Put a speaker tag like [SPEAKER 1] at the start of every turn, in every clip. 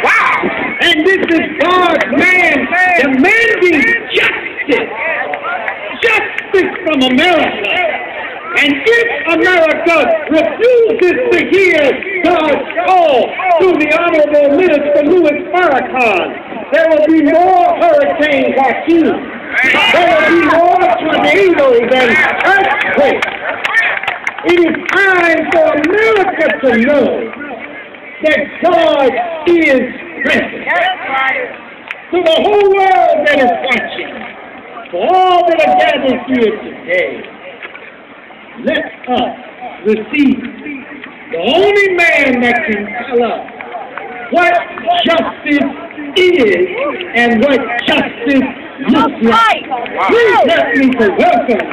[SPEAKER 1] Wow! And this is God's man demanding justice. Justice from America. And if America refuses to hear God's call through the Honorable Minister Louis Farrakhan, there will be more Hurricane Joaquin. There will be more tornadoes and earthquakes. It is time for America to know that God is present. To the whole world that is watching, for all that are gathered here today, let us receive the only man that can tell us what justice is and what justice looks like. Please help me to welcome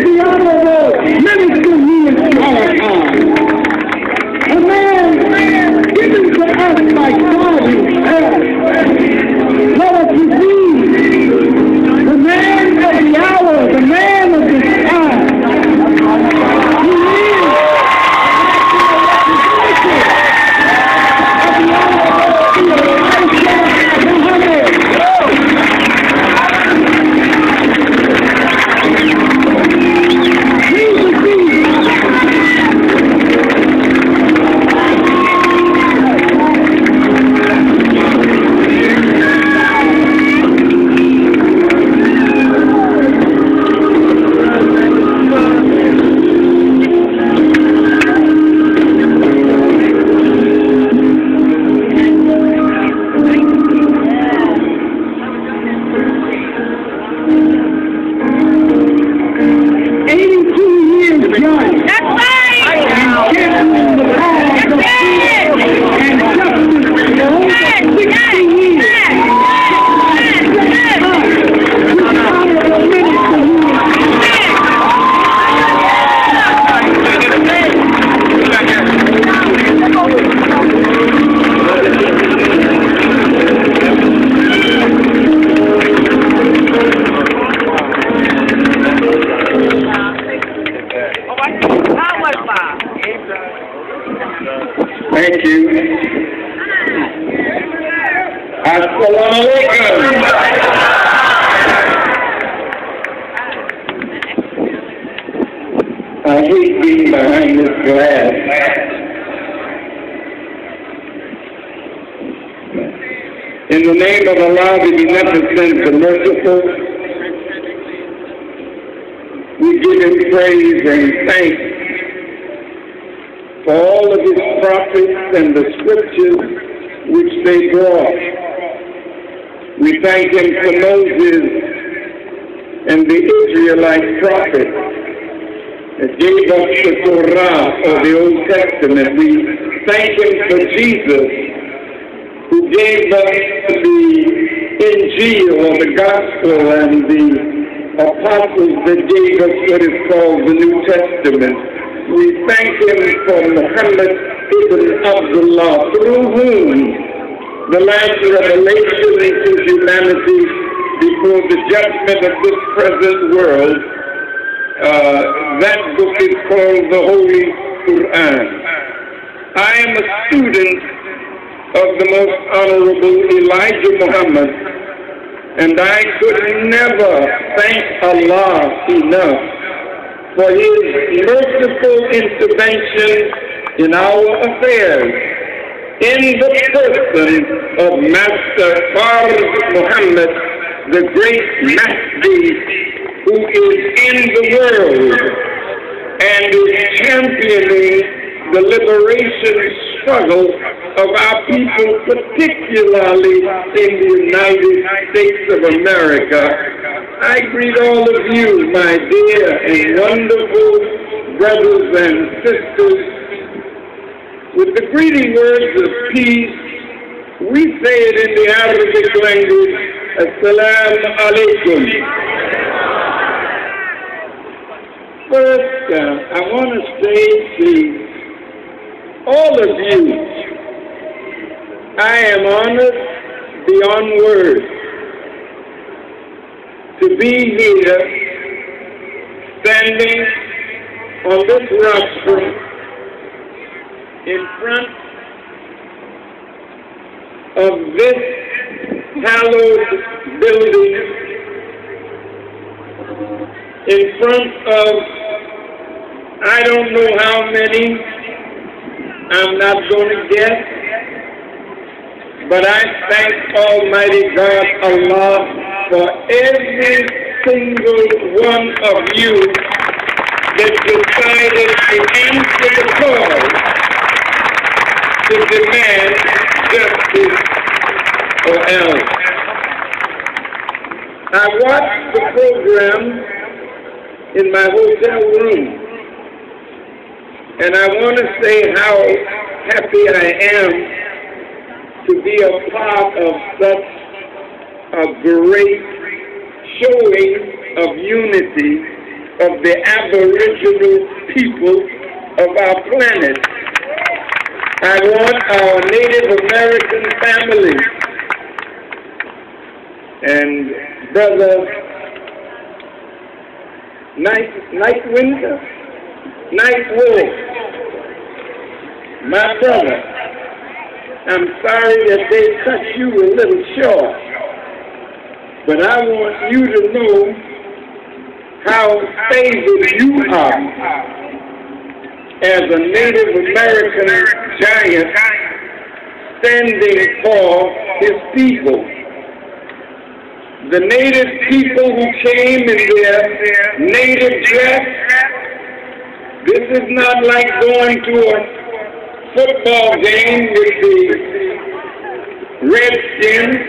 [SPEAKER 1] the Honorable Minister Louis Farrakhan, a man given to us by God himself. Let us receive the man of the hour, the man of the time. He is
[SPEAKER 2] Thank you. Assalamu alaikum. I hate being behind this glass. In the name of Allah, the Beneficent, the Merciful, we give Him praise and thanks for all of His prophets and the scriptures which they brought. We thank Him for Moses and the Israelite prophets that gave us the Torah or the Old Testament. We thank Him for Jesus, who gave us the Injil or the Gospel, and the apostles that gave us what is called the New Testament. We thank Him for Muhammad ibn Abdullah, through whom the last revelation to humanity before the judgment of this present world, that book is called the Holy Quran. I am a student of the most honorable Elijah Muhammad, and I could never thank Allah enough for His merciful intervention in our affairs, in the person of Master Farz Muhammad, the great Mahdi, who is in the world and is championing the liberation struggle of our people, particularly in the United States of America, I greet all of you, my dear and wonderful brothers and sisters, with the greeting words of peace. We say it in the Arabic language, Assalamu alaikum. First, I want to say to all of you, I am honored beyond words to be here, standing on this rostrum in front of this hallowed building, in front of I don't know how many, I'm not going to guess, but I thank Almighty God, Allah, for every single one of you that decided to answer the call to demand justice for Al. I watched the program in my hotel room, and I want to say how happy I am to be a part of such a great showing of unity of the Aboriginal people of our planet. I want our Native American families and Brother Nightwolf, my brother, I'm sorry that they cut you a little short, but I want you to know how favored you are as a Native American giant standing for his people. The native people who came in their native dress, this is not like going to a football game with the Redskins.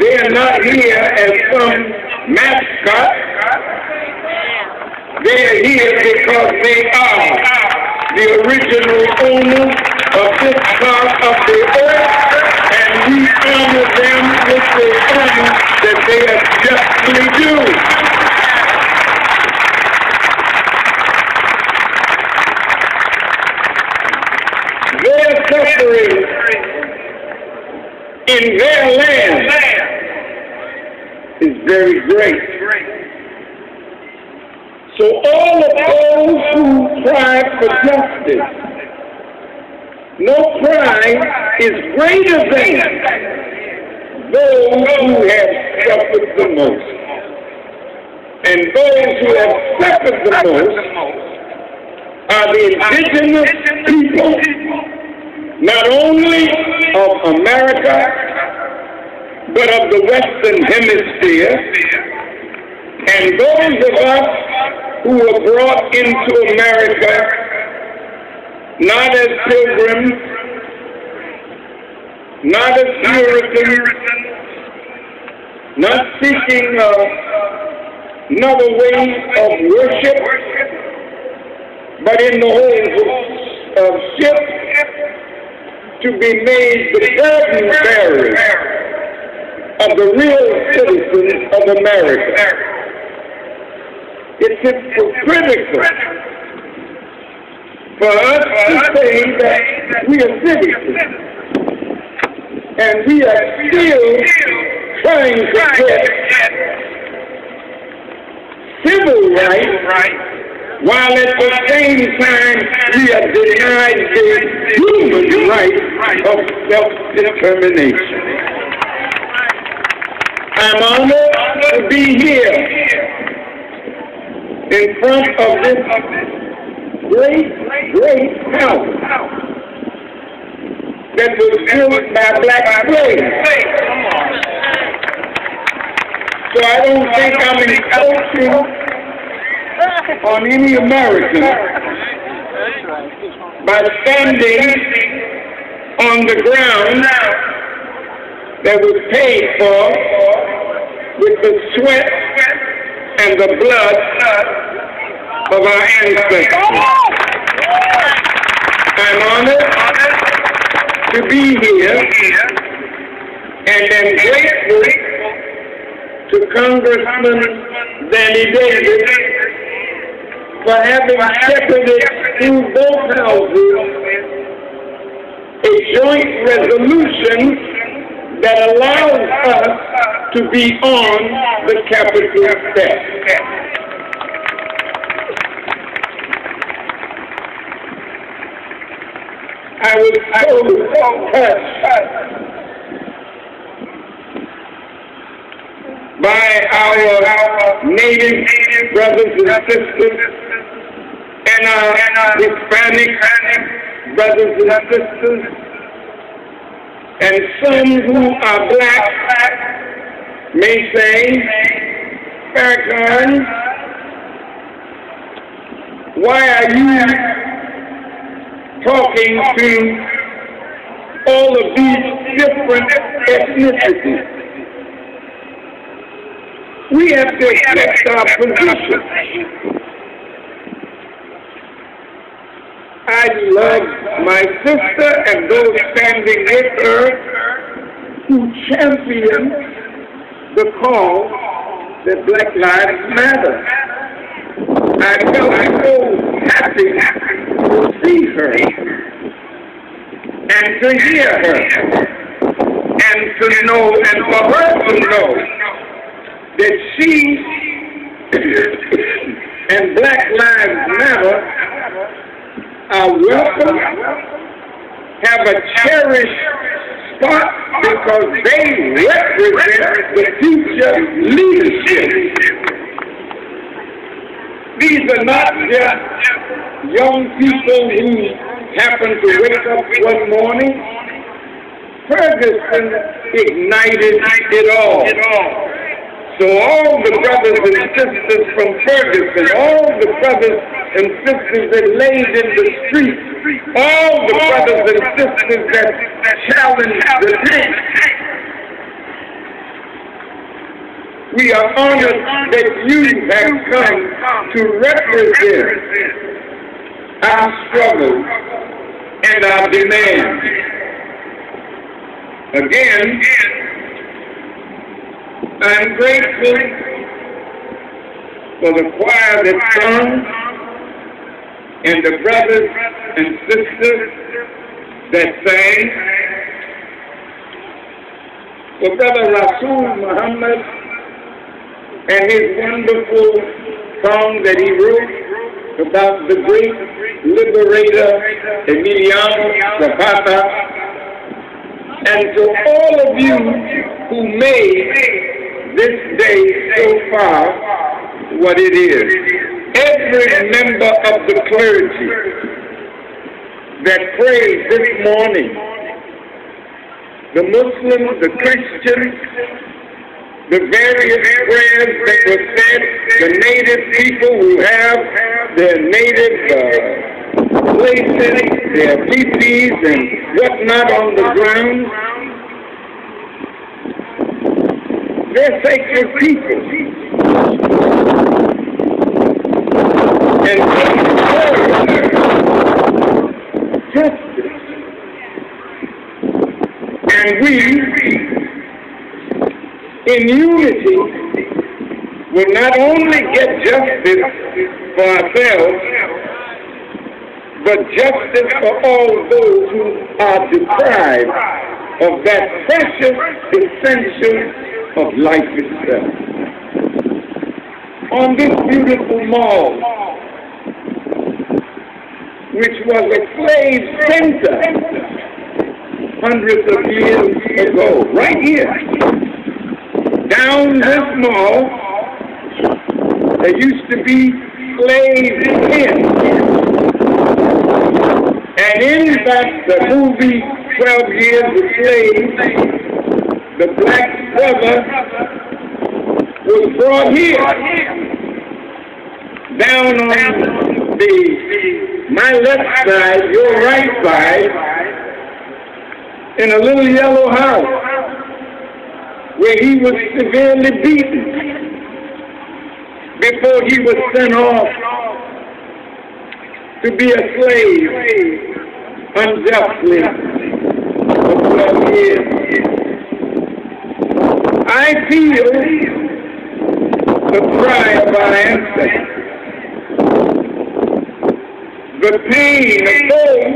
[SPEAKER 2] They are not here as some mascot. They are here because they are the original owners of this part of the earth, and we honor them with the honor that they are justly due. Their suffering in their land is very great. So all of those who cry for justice, no cry is greater than those who have suffered the most. And those who have suffered the most are the indigenous people, not only of America, but of the Western Hemisphere, and those of us who were brought into America not as pilgrims, not as Puritans, not seeking another way of worship, but in the hopes of ships to be made the burden bearers of the real citizens of America. It's hypocritical for us to say that we are citizens, and we are still trying to get civil rights, while at the same time we are denied the human right of self-determination. I'm honored to be here in front of this great house that was built by black slaves. So I don't think I'm encroaching on any American by standing on the ground that was paid for with the sweat and the blood of our ancestors. I'm honored to be here and am grateful to Congressman Danny Davis for having shepherded through both houses a joint resolution that allows us to be on the Capitol steps. I was so touched by our Native brothers and sisters and our Hispanic brothers and sisters, and some who are black may say, Farrakhan, why are you talking to all of these different ethnicities? We have to accept our position. I love my sister and those standing with her who champion the cause that Black Lives Matter. I felt so happy to see her and to hear her and to know and for her to know that she and Black Lives Matter are welcome, have a cherished spot because they represent the future leadership. These are not just young people who happen to wake up one morning. Ferguson ignited it all. So all the brothers and sisters from Ferguson, all the brothers and sisters that laid in the streets, all the brothers and sisters that challenged the tank, we are honored that you have come to represent our struggles and our demands. Again, I'm grateful for the choir that sung and the brothers and sisters that sang. For Brother Rasul Muhammad and his wonderful song that he wrote about the great liberator Emiliano Zapata, and to all of you who made this day so far what it is. Every member of the clergy that prayed this morning, the Muslims, the Christians, the various prayers that were said, the native people who have their native places, their teepees and whatnot on the ground, they're sacred people. And justice. And we, in unity, will not only get justice for ourselves, but justice for all those who are deprived of that precious essential of life itself. On this beautiful mall, which was a slave center hundreds of years ago, right here, down this mall, there used to be slave pens. And in the movie 12 Years a Slave, the black brother was brought here, down on my left side, your right side, in a little yellow house, where he was severely beaten before he was sent off to be a slave unjustly for 12 years. I feel the cry of our ancestors, the pain of those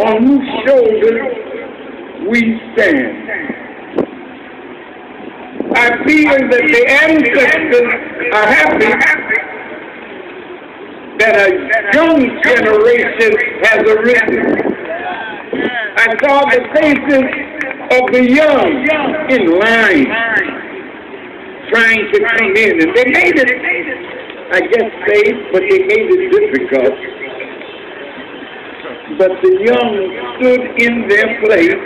[SPEAKER 2] on whose shoulders we stand. I feel that the ancestors are happy that a young generation has arisen. I saw the faces of the young in line trying to come in, and they made it, I guess, safe, but they made it difficult. But the young stood in their place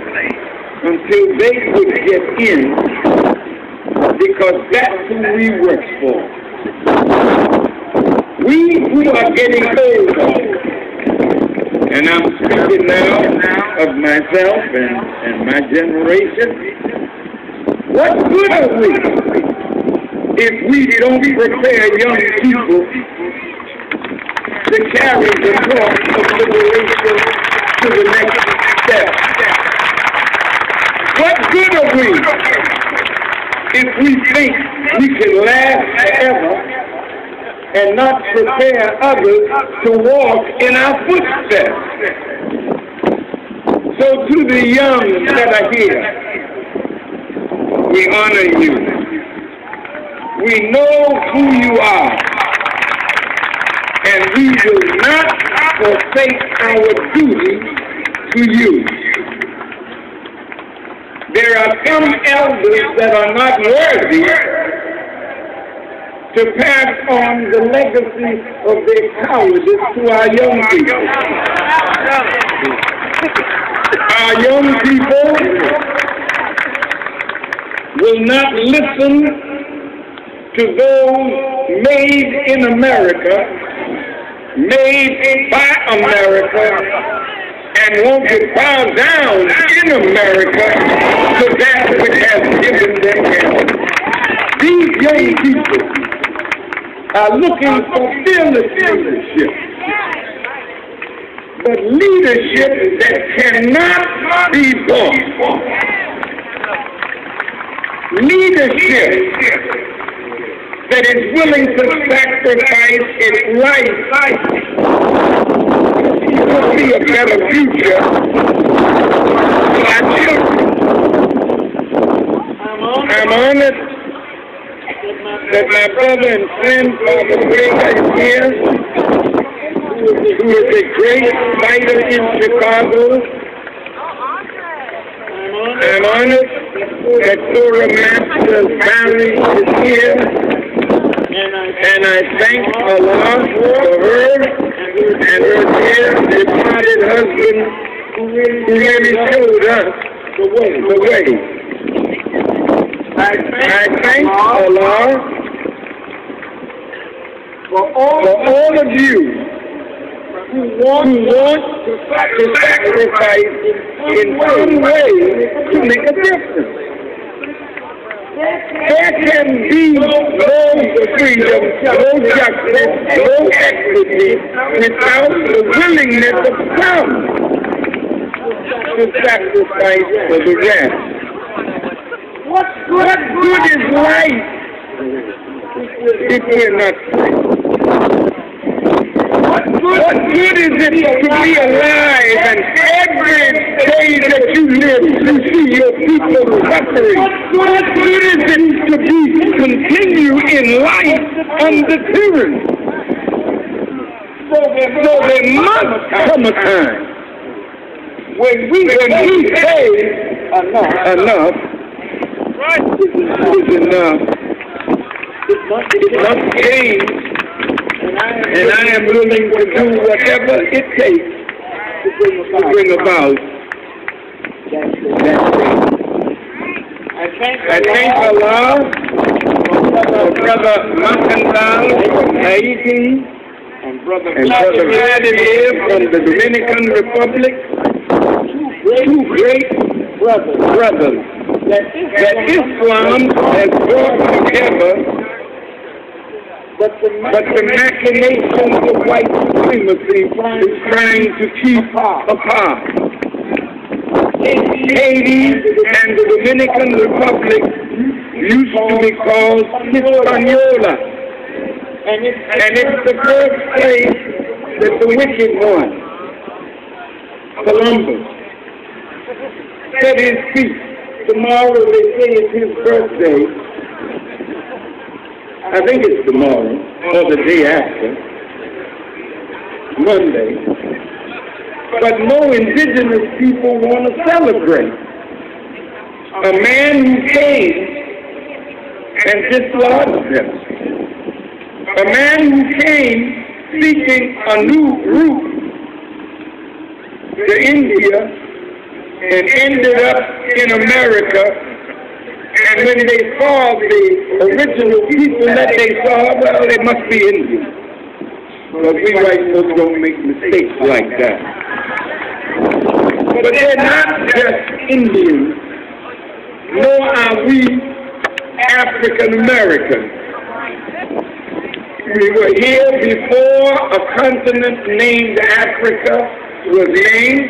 [SPEAKER 2] until they could get in, because that's who we work for. We who are getting older, and I'm speaking now of myself and my generation, what good are we if we don't prepare young people to carry the torch of liberation to the next step? What good are we if we think we can last forever and not prepare others to walk in our footsteps? So to the young that are here, we honor you. We know who you are, and we will not forsake our duty to you. There are some elders that are not worthy to pass on the legacy of their cowardice to our young people. Our young people will not listen to those made in America, made by America, and want to bow down in America to that which has given them help. These young people are looking for fearless leadership, but leadership that cannot be bought. Leadership that is willing to sacrifice its life to see a better future for our children. I'm honored that my brother and friend, Father Grega, is here, who is a great fighter in Chicago. I'm honored that Torah Master Barry is here, and I thank Allah for her and her dear departed husband who really showed us the way. I thank Allah for all of you who want to sacrifice in some way to make a difference. There can be no freedom, no justice, no equity without the willingness of some to sacrifice for the rest. What good is life if we're not free? What good is it to be alive and every day that you live you see your people suffering? What good is it to continue in life under tyranny? So there must come a time when we say enough is enough. It must change. And I am willing to do whatever it takes to bring about that change. I thank Allah for Brother Mankandal from Haiti and Brother Vladimir from the Dominican Republic, two great brothers that Islam has brought together, but the machinations of white supremacy is trying to keep apart. Haiti and the Dominican Republic used to be called Hispaniola, and it's the first place that the wicked one, Columbus, set his feet. Tomorrow they say it's his birthday. I think it's tomorrow, or the day after, Monday. But no indigenous people want to celebrate. A man who came and dislodged them. A man who came seeking a new route to India and ended up in America. And when they saw the original people that they saw, well, they must be Indians. But we white folks don't make mistakes like that. But they're not just Indians, nor are we African Americans. We were here before a continent named Africa was named.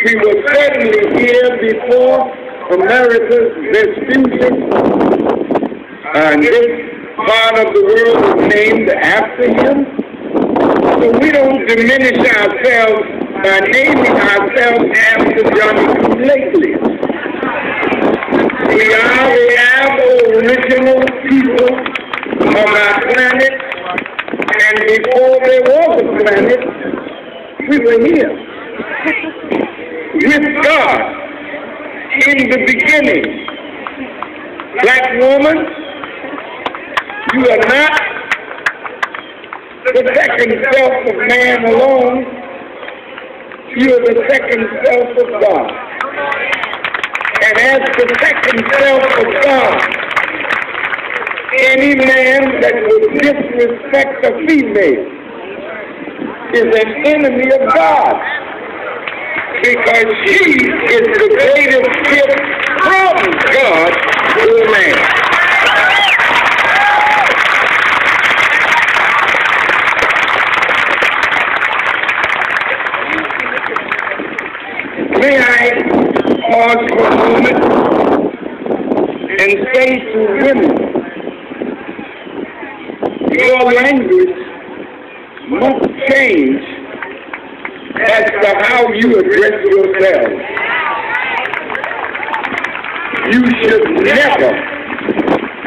[SPEAKER 2] We were certainly here before America's Vespucius, and this part of the world is named after him. So we don't diminish ourselves by naming ourselves after Johnny Lately. We are the aboriginal people of our planet, and before there was a planet, we were here with God. In the beginning, black woman, you are not the second self of man alone. You are the second self of God. And as the second self of God, any man that would disrespect a female is an enemy of God. Because she is the greatest gift from God to man. May I pause for a moment and say to women, your language must change as to how you address yourself. You should never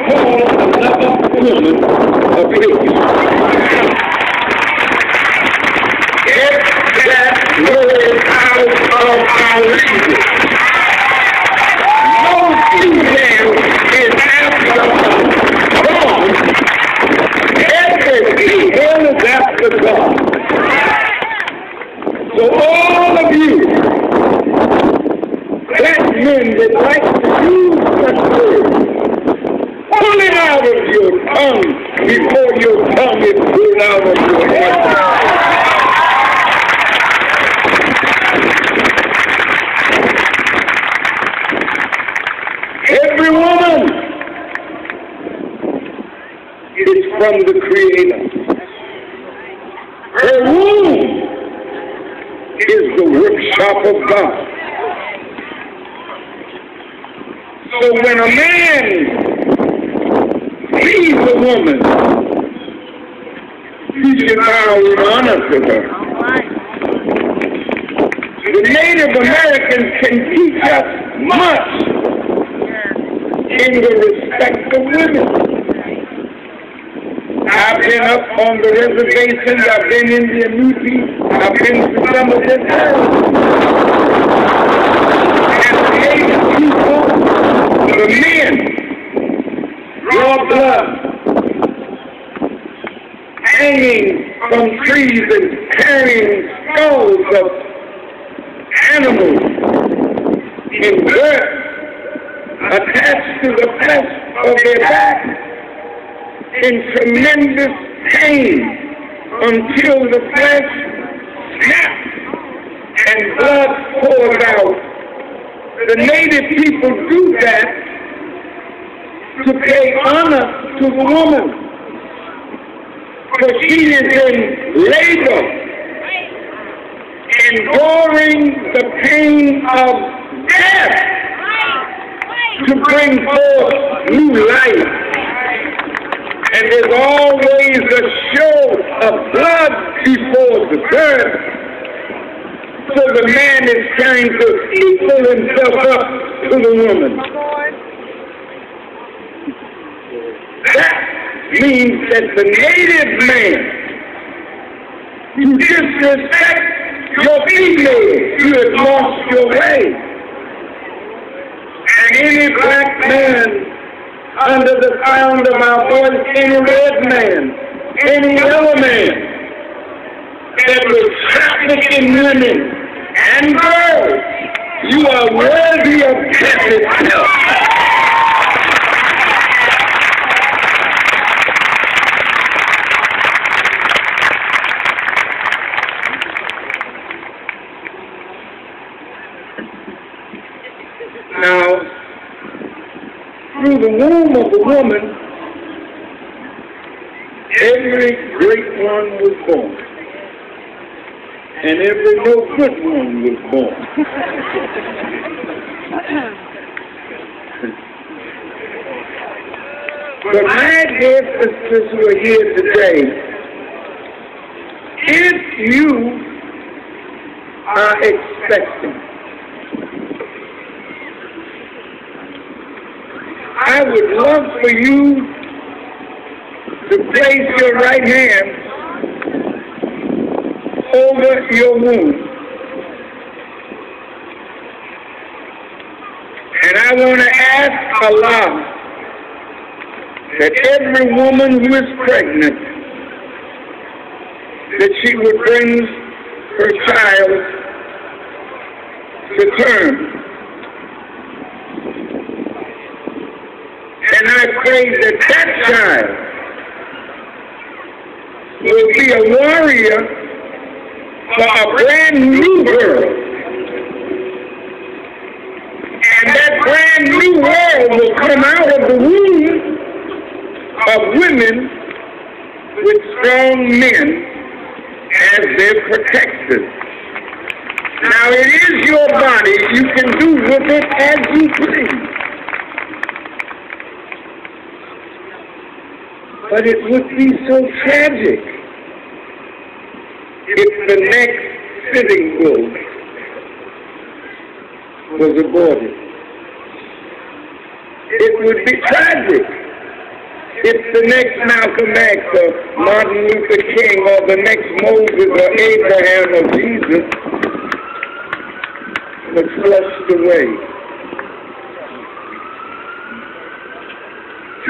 [SPEAKER 2] call another woman a bitch. Get that word out of our language. No female is after God. Every female is after God. So all of you, black men that like to use such words, pull it out of your tongue before your tongue is pulled out of your head. Every woman is from the Creator. Her womb is the workshop of God. So when a man sees a woman, he should bow honor to her. The Native Americans can teach us much in the respect of women. I've been up on the reservations, I've been in the Anuti, I've been to some of this area. And the Native people, the men, draw blood, hanging from trees and carrying skulls of animals in dirt attached to the flesh of their back, in tremendous pain until the flesh snaps and blood pours out. the native people do that to pay honor to the woman. For she is in labor, enduring the pain of death to bring forth new life. And there's always a show of blood before the birth. So the man is trying to equal himself up to the woman. That means that the native man, you disrespect your female, you have lost your way. And any black man under the sound of our voice, any red man, any yellow man that will traffic in women and girls, you are worthy of death itself. Now, through the womb of the woman, every great one was born, and every no good one was born. But my dear sisters who are here today, if you are expecting, I would love for you to place your right hand over your womb. And I want to ask Allah that every woman who is pregnant, that she would bring her child to term. And I pray that that child will be a warrior for a brand new world. And that brand new world will come out of the womb of women with strong men as their protectors. Now it is your body. You can do with it as you please. But it would be so tragic if the next sitting bull was aborted. It would be tragic if the next Malcolm X or Martin Luther King or the next Moses or Abraham or Jesus was flushed away.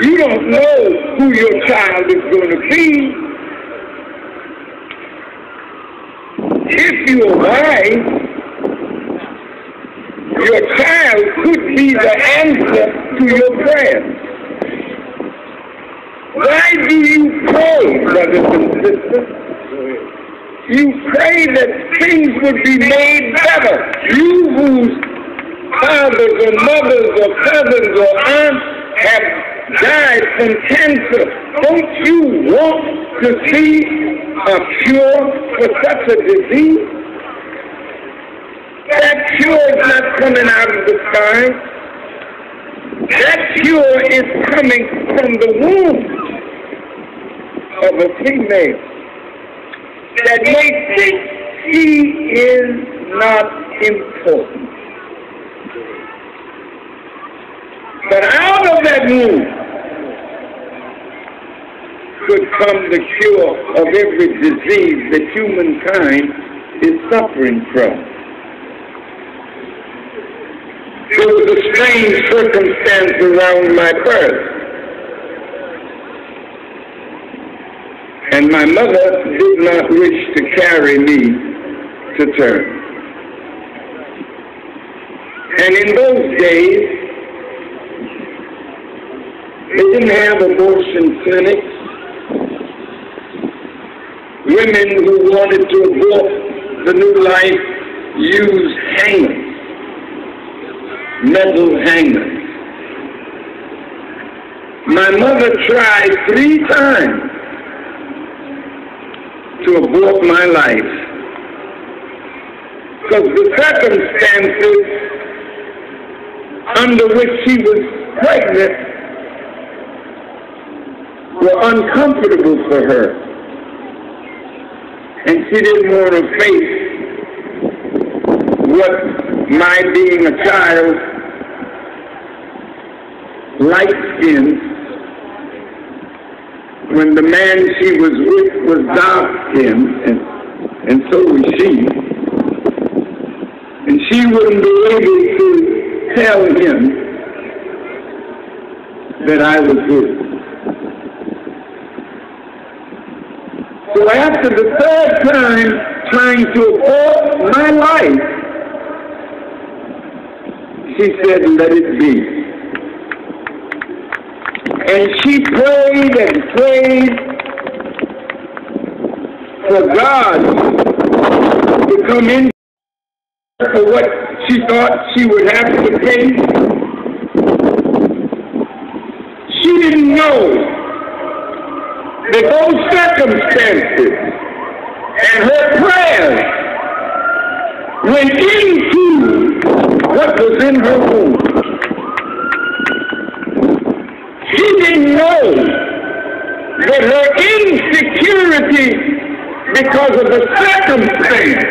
[SPEAKER 2] You don't know who your child is going to be. If you are wise, your child could be the answer to your prayers. Why do you pray, brothers and sisters? You pray that things would be made better. You whose fathers or mothers or cousins or aunts have died from cancer, don't you want to see a cure for such a disease? That cure is not coming out of the sky. That cure is coming from the womb of a female that may think she is not important. But out of that womb could come the cure of every disease that humankind is suffering from. There was a strange circumstance around my birth. And my mother did not wish to carry me to term. And in those days, they didn't have abortion clinics. Women who wanted to abort the new life used hangers. metal hangers. My mother tried 3 times to abort my life because the circumstances under which she was pregnant were uncomfortable for her, and she didn't want to face what my being a child, light-skinned, when the man she was with was dark-skinned, and so was she, and she wouldn't be able to tell him that I was his. So after the 3rd time trying to abort my life, she said, let it be. And she prayed and prayed for God to come in for what she thought she would have to pay. She didn't know that those circumstances and her prayers went into what was in her womb. She didn't know that her insecurity because of the circumstance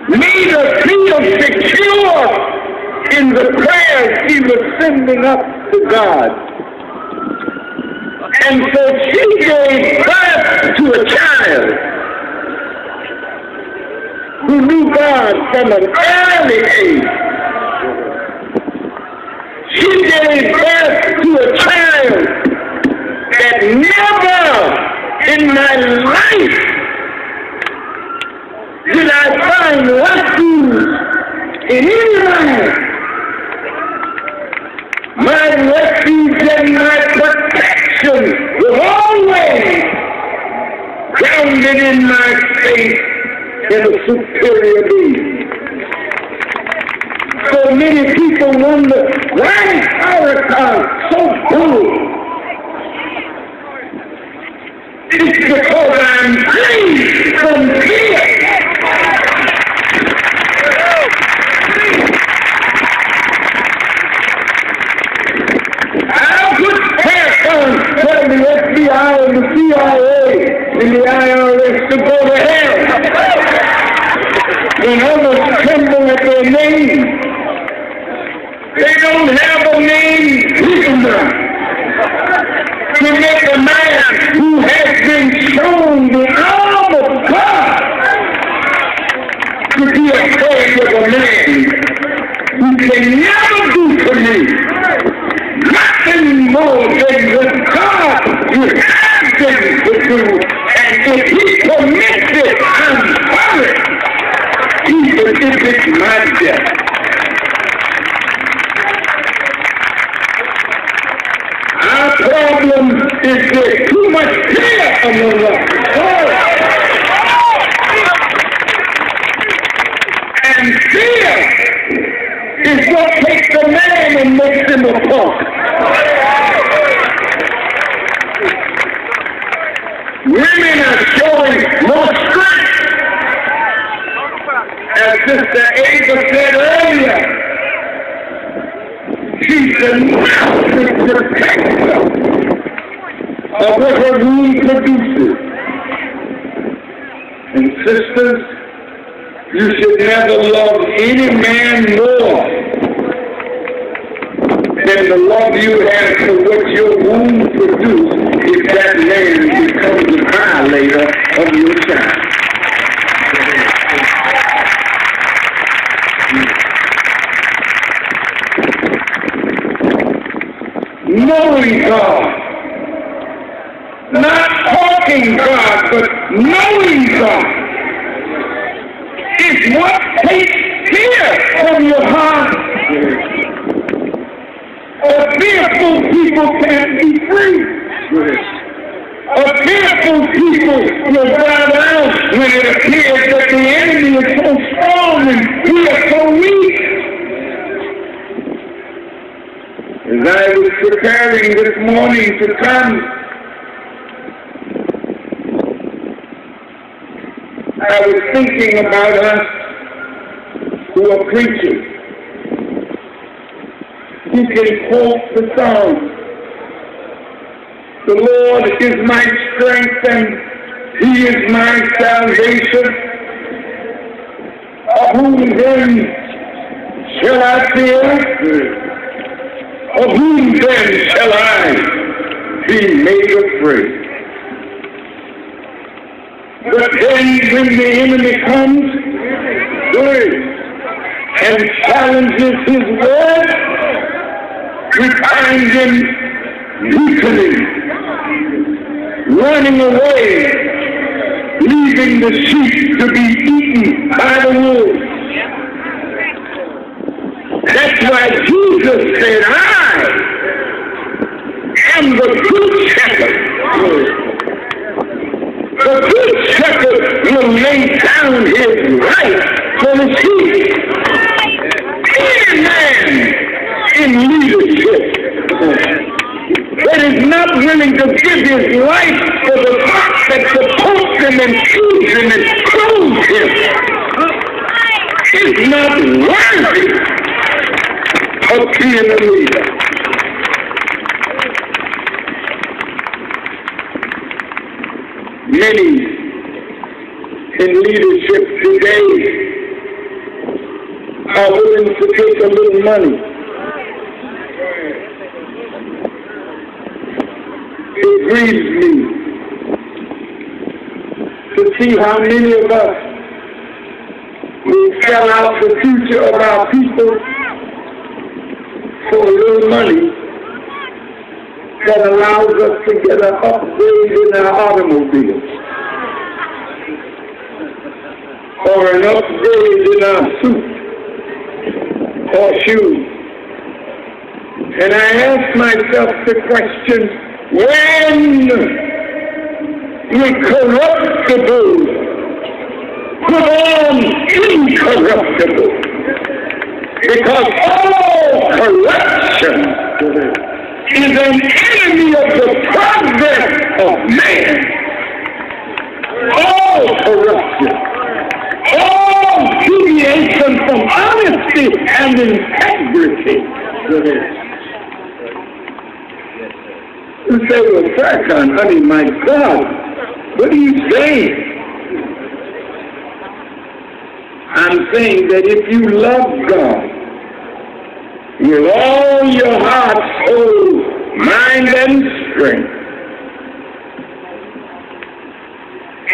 [SPEAKER 2] made her feel secure in the prayers she was sending up to God. And so she gave birth to a child who knew God from an early age. She gave birth to a child that never in my life did I find refuge in any land. My refuge and my protection was always grounded in my faith in a superior being. So many people wonder, why is Farrakhan so good? It's because I'm free from fear. How could Farrakhan tell the FBI and the CIA and the IRS to go to hell when others tremble at their name? They don't have a name big enough to make a man who has been shown the arm of God to be afraid of a man who can never do for me nothing more than what God would have them to do. And if he permits it, I'm sorry, even if it's my death. Our problem is there's too much fear among us. And fear is what takes a man and makes him a punk. Women are showing more strength. As Sister Ava said earlier, she's the master protector of what her womb produces. And sisters, you should never love any man more than the love you have for what your womb produces if that man becomes a violator of your child. Knowing God, not talking God, but knowing God is what takes fear from your heart. A fearful people can't be free. A fearful people will bow down when it appears that the enemy is so strong and we are so weak. As I was preparing this morning to come, I was thinking about us who are preachers. You can quote the song, "The Lord is my strength and He is my salvation. Of whom then shall I fear? Of whom then shall I be made afraid?" But then when the enemy comes and challenges His word, we find him weakening, running away, leaving the sheep to be eaten by the wolves. That's why Jesus said, "I am the good shepherd." The good shepherd will lay down his life for the sheep. Any man in leadership that is not willing to give his life for the flock that supports him and feeds him and clothes him is not worthy of being a leader. Many in leadership today are willing to take a little money. It grieves me to see how many of us will sell out the future of our people for a little money that allows us to get an upgrade in our automobiles or an upgrade in our suit or shoes. And I ask myself the question, when will corruptible put on incorruptible? Because all corruption is an enemy of the progress of man. All corruption, all deviation from honesty and integrity. You say, "Well, Farrakhan, honey, my God, what are you saying?" I'm saying that if you love God with all your heart, soul, mind, and strength,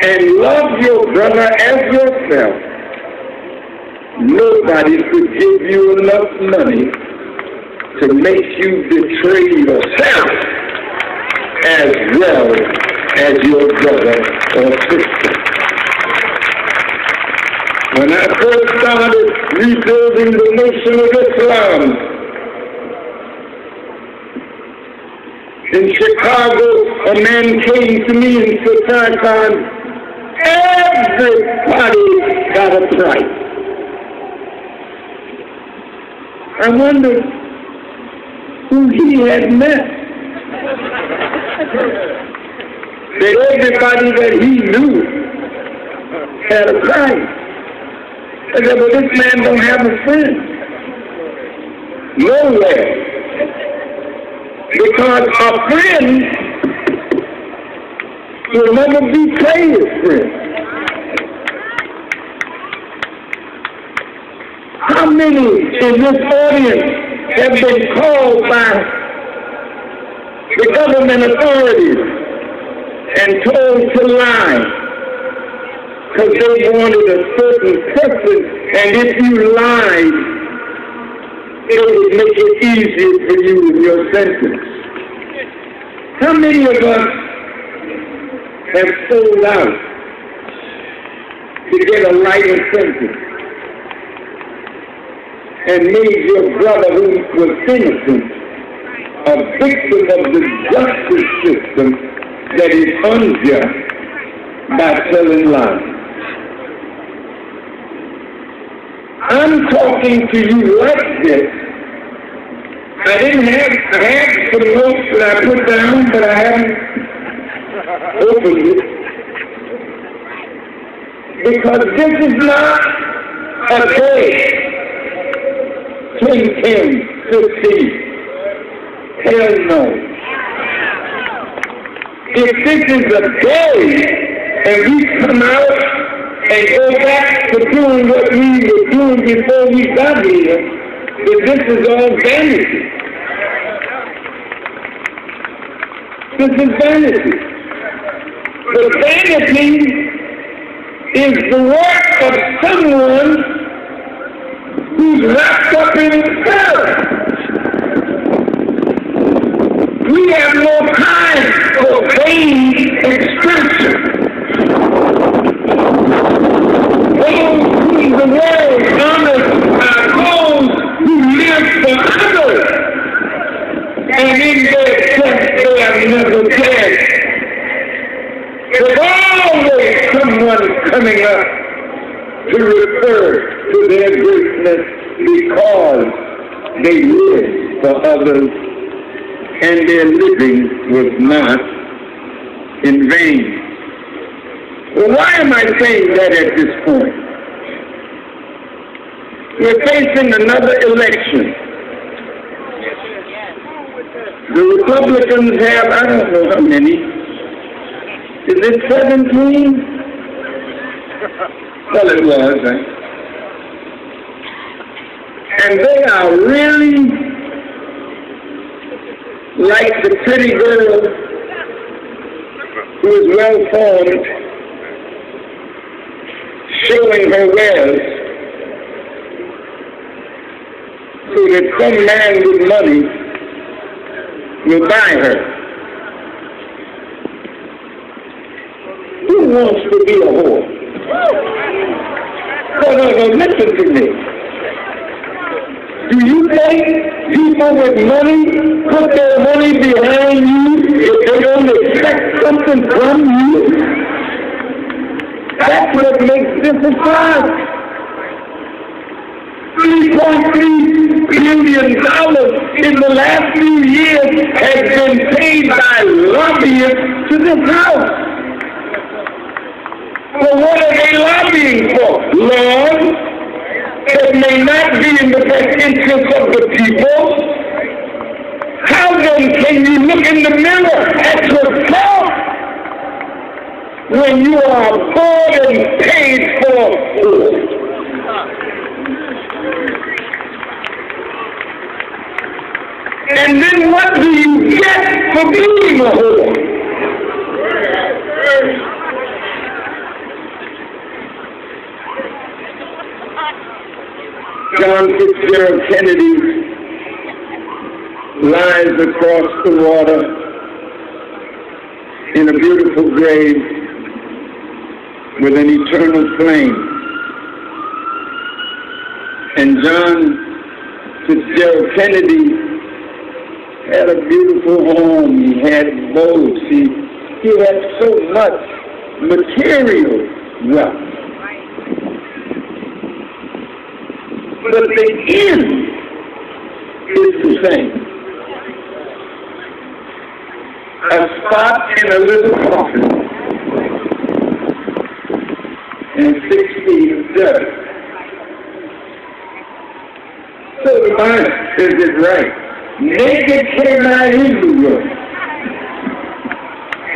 [SPEAKER 2] and love your brother as yourself, nobody could give you enough money to make you betray yourself as well as your brother or sister. When I first started rebuilding the nation of Islam in Chicago, a man came to me and said, "Farrakhan, everybody got a price." I wondered who he had met. That everybody that he knew had a price. I said, "But this man don't have a friend." Nowhere. Because a friend will never betray his friend. How many in this audience have been called by the government authorities and told to lie because they wanted a certain person, and if you lied, it would make it easier for you in your sentence? How many of us have sold out to get a lighter sentence and made your brother who was innocent a victim of the justice system that is unjust by telling lies? I'm talking to you like this I had some notes that I put down, but I haven't opened it. Because this is not a day, 10, 15. Hell no. If this is a day, and we come out and go back to doing what we were doing before we got here, then this is all vanity. This is vanity. The vanity is the work of someone who's wrapped up in himself. We have no time for vain expression. Those whom the world honors are those who live for others, and in their death they are never dead. There's always someone coming up to refer to their greatness because they live for others and their living was not in vain. Well, why am I saying that at this point? We're facing another election. The Republicans have, I don't know how many. Is it 17? Well, it was, right? And they are really like the pretty girl who is well formed, showing her wares, so that some man with money will buy her. Who wants to be a whore? No, listen to me. Do you think people with money put their money behind you if they don't expect something from you? That's what makes this a crime. $3.3 billion in the last few years has been paid by lobbyists to this house. Well, what are they lobbying for? Laws that may not be in the best interest of the people? How then can you look in the mirror at yourself when you are bought and paid for? And then what do you get for being a whore? John Fitzgerald Kennedy lies across the water in a beautiful grave with an eternal flame. And John Fitzgerald Kennedy had a beautiful home. He had boats. He had so much material wealth. But the end is the same. A spot in a little coffin and 6 feet of dirt. So the Bible says it right. Naked came I in the room,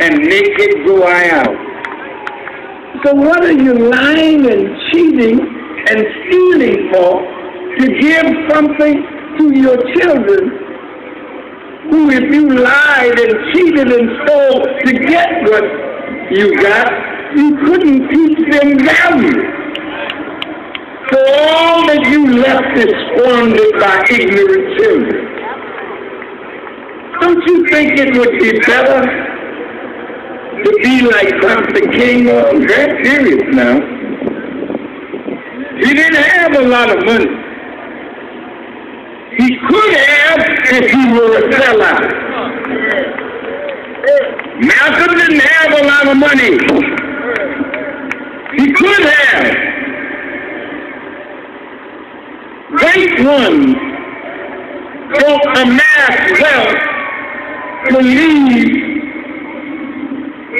[SPEAKER 2] and naked go I out. So what are you lying and cheating and stealing for? To give something to your children who, if you lied and cheated and stole to get what you got, you couldn't teach them value. So all that you left is squandered by ignorant children. Don't you think it would be better to be like Dr. King? I'm very serious now. He didn't have a lot of money. He could have if he were a sellout. Malcolm didn't have a lot of money. He could have. Great ones don't amass wealth to leave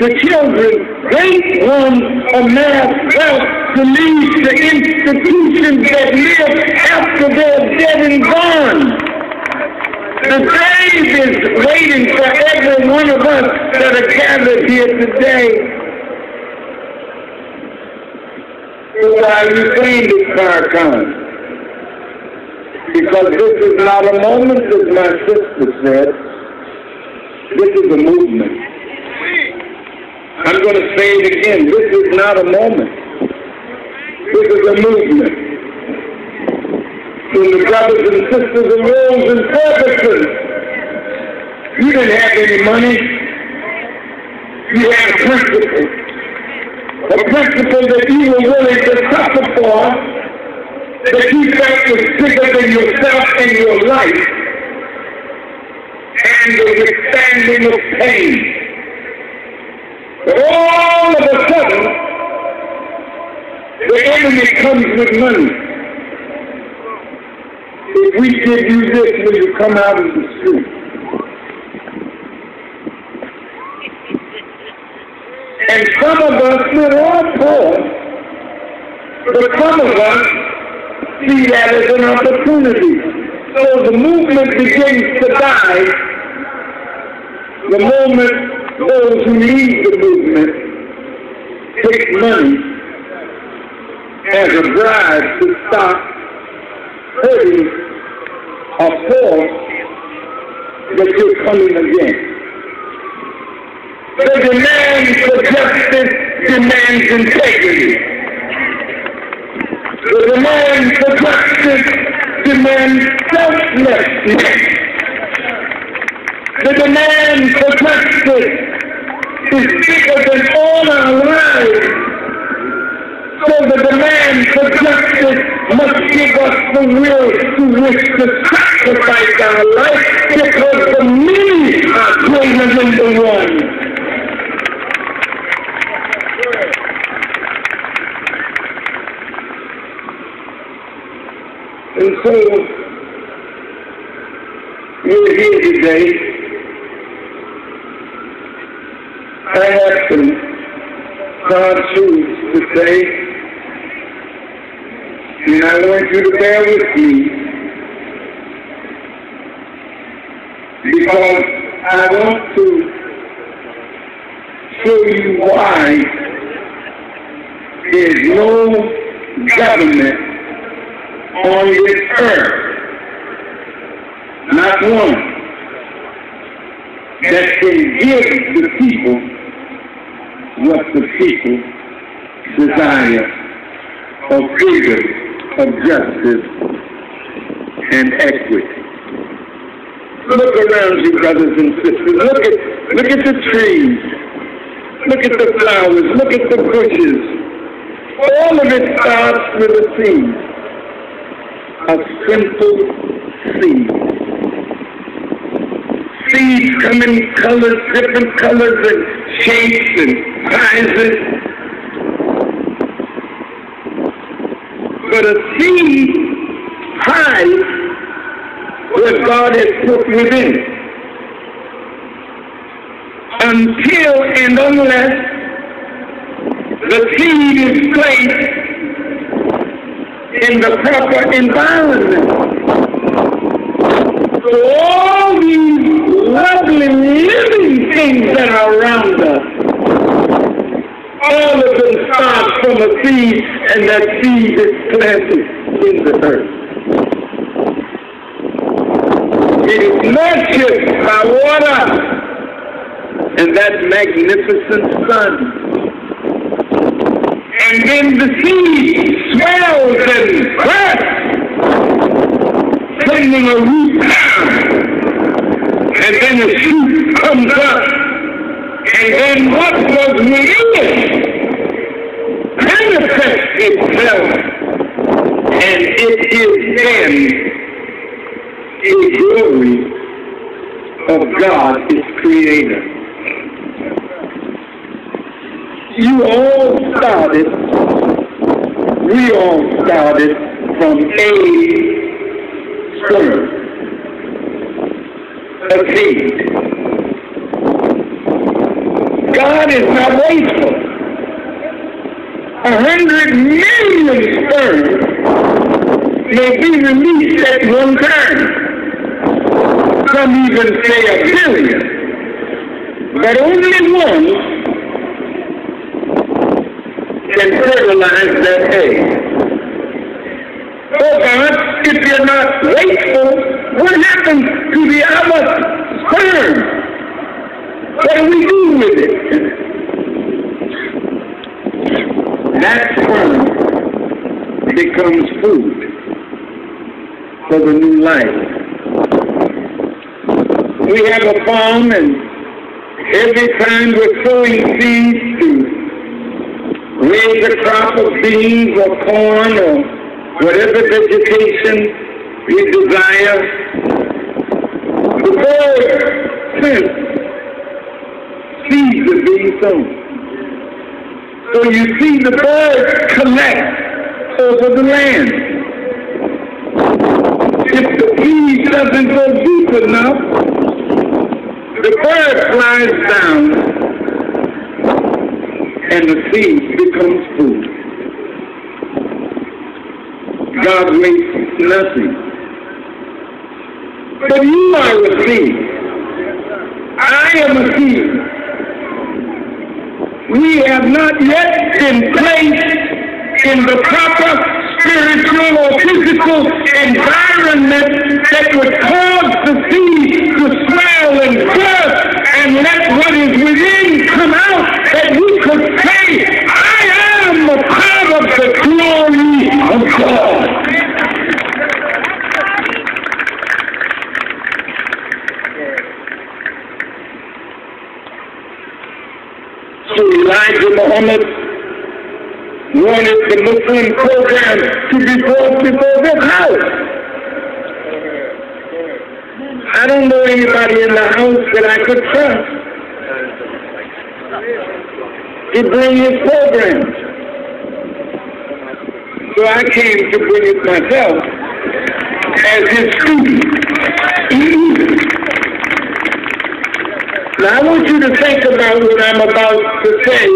[SPEAKER 2] the children. Great ones amass wealth to leave the institutions that live after they're dead and gone. The grave is waiting for every one of us that are gathered here today. So why are you saying this, Farrakhan? Because this is not a moment, as my sister said. This is a movement. I'm going to say it again. This is not a moment. This is a movement. When the brothers and sisters arose in Ferguson, you didn't have any money. You had a principle. A principle that you were willing to suffer for, that you felt was bigger than yourself and your life, and the withstanding of pain. But all of a sudden, the enemy comes with money. If we give you this, will you come out of the street? And some of us, we're all poor, but some of us see that as an opportunity. So the movement begins to die the moment those who lead the movement take money as a bribe to stop hurting a force that you're coming against. The demand for justice demands integrity. The demand for justice demands selflessness. The demand for justice is bigger than all our lives. So the demand for justice must give us the will to wish to sacrifice our life, because the many are greater than the one. And so, we're here today. I have some hard truths to say, and I want you to bear with me, because I want to show you why there's no government on this earth, not one, that can give the people what the people desire of freedom, of justice, and equity. Look around you, brothers and sisters. Look at the trees. Look at the flowers. Look at the bushes. All of it starts with a seed. A simple seed. Seeds come in colors, different colors and shapes and sizes. But a seed hides what God has put within it. Until and unless the seed is placed in the proper environment. So all these lovely living things that are around us, all of them start from a seed, and that seed is planted in the earth. It is nurtured by water and that magnificent sun. And then the seed swells and bursts, sending a root down. And then a shoot comes up. And then what was within it manifests itself. And it is then a glory of God, its creator. You all started, we all started from a sperm. a seed. God is not wasteful. 100 million sperm may be released at one time. Some even say 1 billion. But only one can fertilize that egg. Oh God, if you're not wasteful, what happens to the other sperm? What do we do with it? That sperm becomes food for the new life. We have a farm, and every time we're sowing seeds to raise a crop of beans or corn or whatever vegetation we desire, the bird sense seeds are being sown. So you see the birds collect over the land. If the seed doesn't go deep enough, the bird flies down and the seed becomes food. God wastes nothing. But you are a seed. I am a seed. We have not yet been placed in the proper spiritual or physical environment that would cause the seed to swell and burst and let what is within come out, that we could say, I am a part of the glory of God. So Elijah Muhammad wanted the Muslim program to be brought before this house. I don't know anybody in the house that I could trust to bring his program. So I came to bring it myself as his student. Now, I want you to think about what I'm about to say.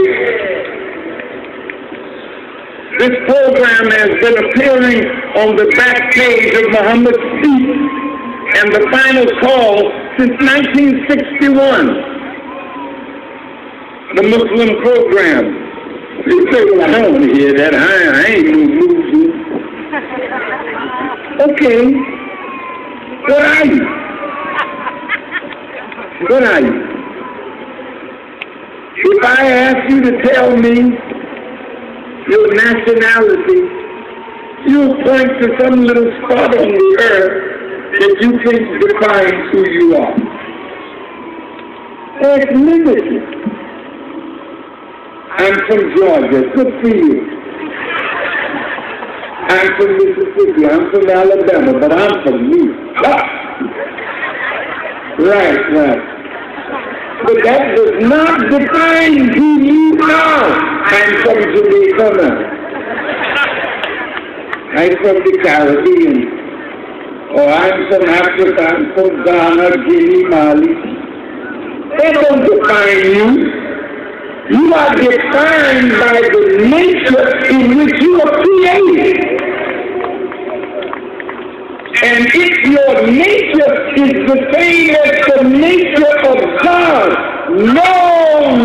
[SPEAKER 2] This program has been appearing on the back page of Muhammad's Speech and the Final Call since 1961. The Muslim program. You say, well, I don't want to hear that. I ain't no Muslim. Okay. What are you? What are you? If I ask you to tell me your nationality, you'll point to some little spot on the earth that you think defines who you are. That's limited. I'm from Georgia. Good for you. I'm from Mississippi. I'm from Alabama. But I'm from New York. Right. But that does not define who you are. I'm from Jamaica. I'm from the Caribbean. Or I'm from Africa. I'm from Ghana, Guinea, Mali. That don't define you. You are defined by the nature in which you are created. And if your nature is the same as the nature of God, no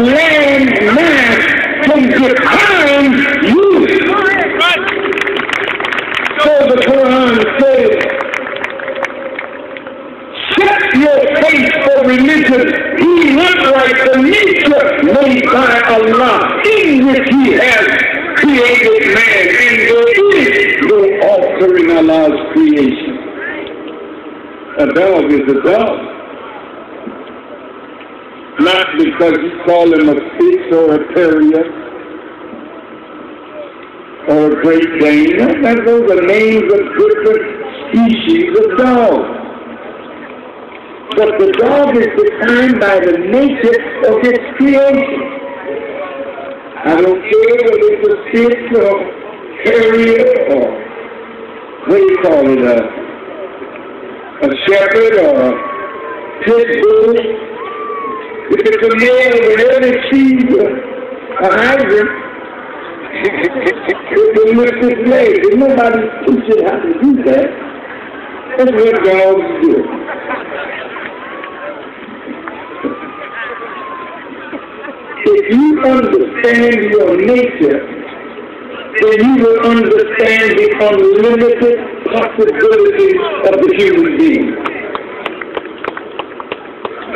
[SPEAKER 2] land mass can define you. So the Quran says, shut your face for religion. He upright the nature made by Allah, in which He has created man, and there is no altering Allah's creation. A dog is a dog. Not because you call him a Spitz or a Terrier or a Great Dane. Those are names of different species of dogs. But the dog is defined by the nature of its creation. I don't care whether it's a Spitz or Terrier or what do you call it, a shepherd or pit bull, if it's a male with every seed a hybrid, it will lift its leg. And nobody teaches how to do that. That's what dogs do. If you understand your nature, then you will understand the unlimited possibilities of the human being.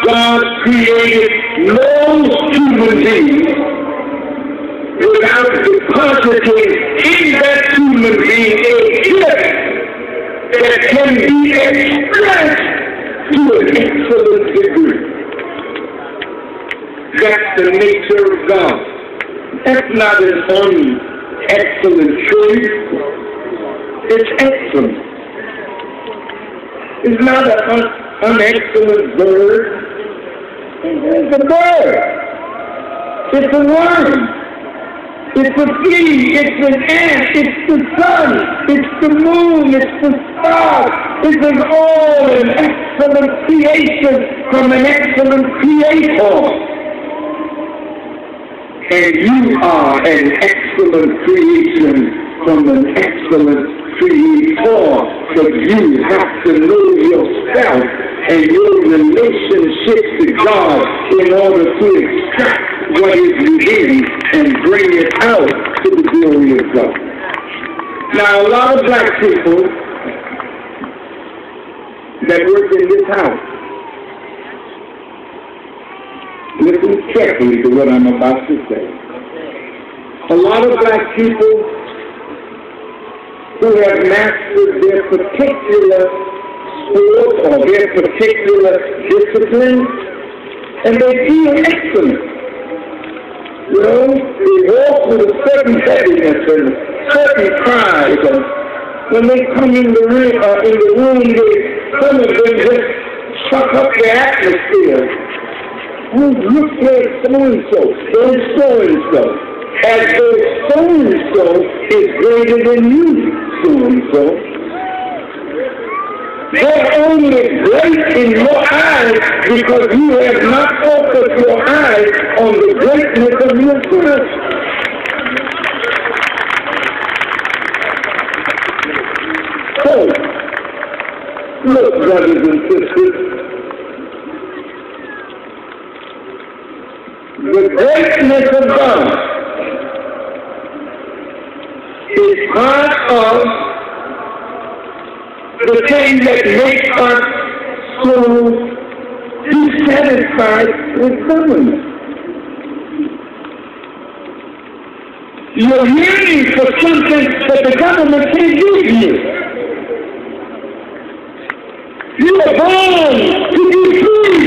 [SPEAKER 2] God created no human being without depositing in that human being a gift that can be expressed to an excellent degree. That's the nature of God. That's not an excellent trait. It's excellent. It's not an unexcellent bird. It's a bird. It's a worm. It's a flea. It's an ant. It's the sun. It's the moon. It's the stars. It is all an excellent creation from an excellent creator. And you are an excellent creation from an excellent creator. But you have to know yourself and your relationship to God in order to extract what is within and bring it out to the glory of God. Now, a lot of black people that work in this house, listen carefully to what I'm about to say. A lot of black people who have mastered their particular sport or their particular discipline, and they feel excellent. You know, they walk with a certain heaviness and certain pride, and when they come in the room, some of them just suck up the atmosphere. Oh, look at so-and-so, there's so-and-so. As though so-and-so is greater than you, so-and-so. They're only great in your eyes because you have not focused your eyes on the greatness of yourself. So, look, brothers and sisters, the greatness of God is part of the thing that makes us so dissatisfied with government. You're yearning for something that the government can't give you. You are born to be free.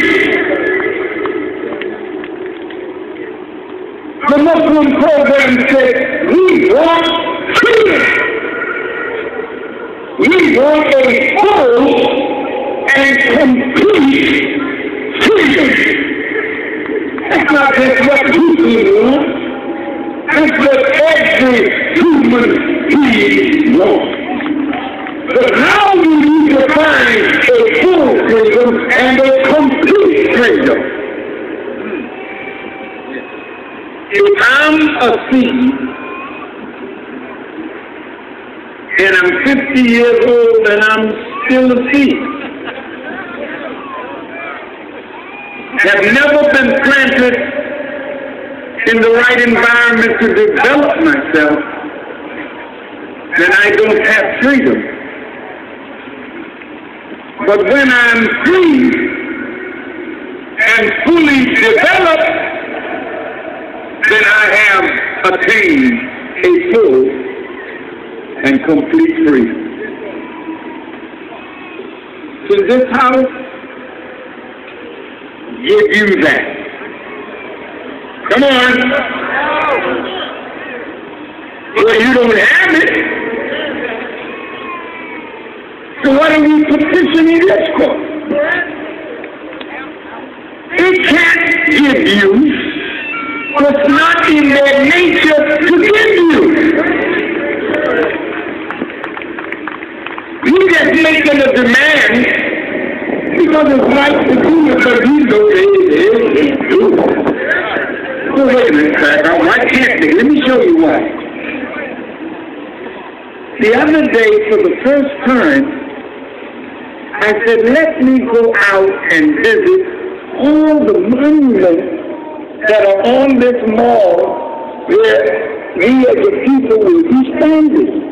[SPEAKER 2] The Muslim program said, we want freedom. We want a full and complete freedom. That's not just what people want. That's what every human being wants. But how do you define a full freedom and a complete freedom? If I'm a seed, and I'm 50 years old and I'm still a seed, have never been planted in the right environment to develop myself, then I don't have freedom. But when I'm free and fully developed, then I have attained a full and complete freedom. So this house give you that. Come on. Well, you don't have it. So what are we petitioning this for? It can't give you what's not in their nature to give you. You just making a demand mother's right to do it, but you know they do. So wait a minute, Craig. Why can't they? Let me show you why. The other day, for the first time, I said, let me go out and visit all the monuments that are on this mall where we as a people will be standing.